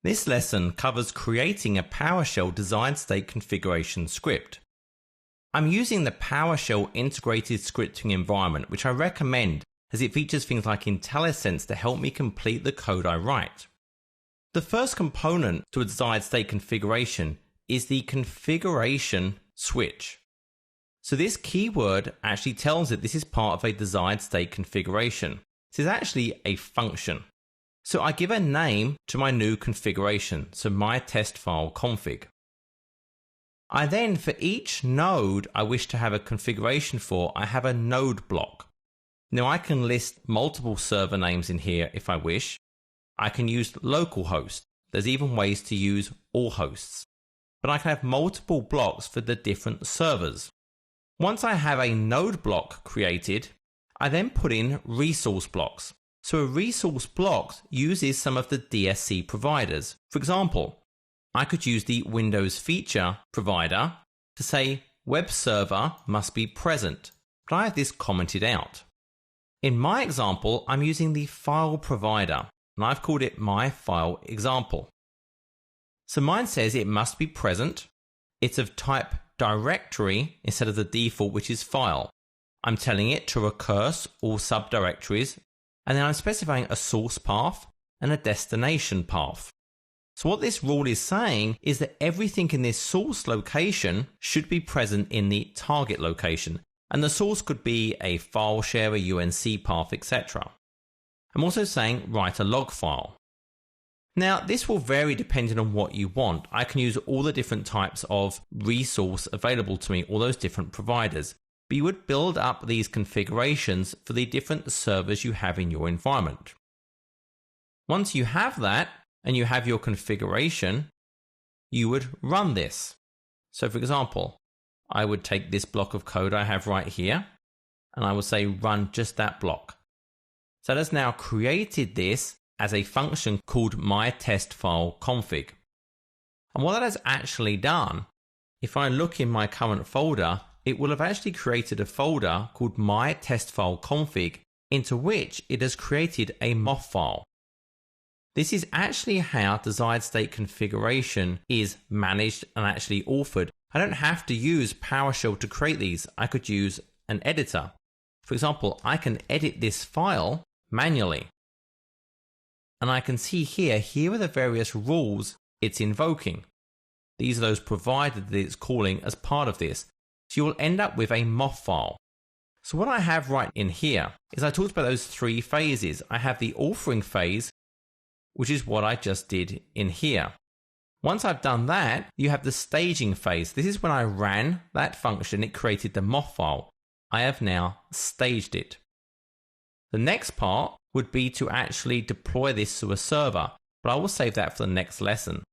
This lesson covers creating a PowerShell desired state configuration script. I'm using the PowerShell integrated scripting environment, which I recommend as it features things like IntelliSense to help me complete the code I write. The first component to a desired state configuration is the configuration switch. So this keyword actually tells it this is part of a desired state configuration. This is actually a function. So I give a name to my new configuration, so my test file config. I then, for each node I wish to have a configuration for, I have a node block. Now I can list multiple server names in here if I wish. I can use localhost. There's even ways to use all hosts. But I can have multiple blocks for the different servers. Once I have a node block created, I then put in resource blocks. So a resource block uses some of the DSC providers. For example, I could use the Windows feature provider to say web server must be present, but I have this commented out. In my example, I'm using the file provider, and I've called it my file example. So mine says it must be present. It's of type directory instead of the default, which is file. I'm telling it to recurse all subdirectories, and then I'm specifying a source path and a destination path. So what this rule is saying is that everything in this source location should be present in the target location, and the source could be a file share, a UNC path, etc. I'm also saying write a log file. Now this will vary depending on what you want. I can use all the different types of resource available to me, all those different providers. But you would build up these configurations for the different servers you have in your environment. Once you have that and you have your configuration, you would run this. So for example, I would take this block of code I have right here and I would say run just that block. So it has now created this as a function called myTestFileConfig. And what that has actually done, if I look in my current folder, it will have actually created a folder called myTestFileConfig into which it has created a MOF file. This is actually how desired state configuration is managed and actually authored. I don't have to use PowerShell to create these. I could use an editor. For example, I can edit this file manually. And I can see here are the various rules it's invoking. These are those provided that it's calling as part of this. So you'll end up with a MOF file. So what I have right in here is I talked about those three phases. I have the authoring phase, which is what I just did in here. Once I've done that, you have the staging phase. This is when I ran that function, it created the MOF file. I have now staged it. The next part would be to actually deploy this to a server, but I will save that for the next lesson.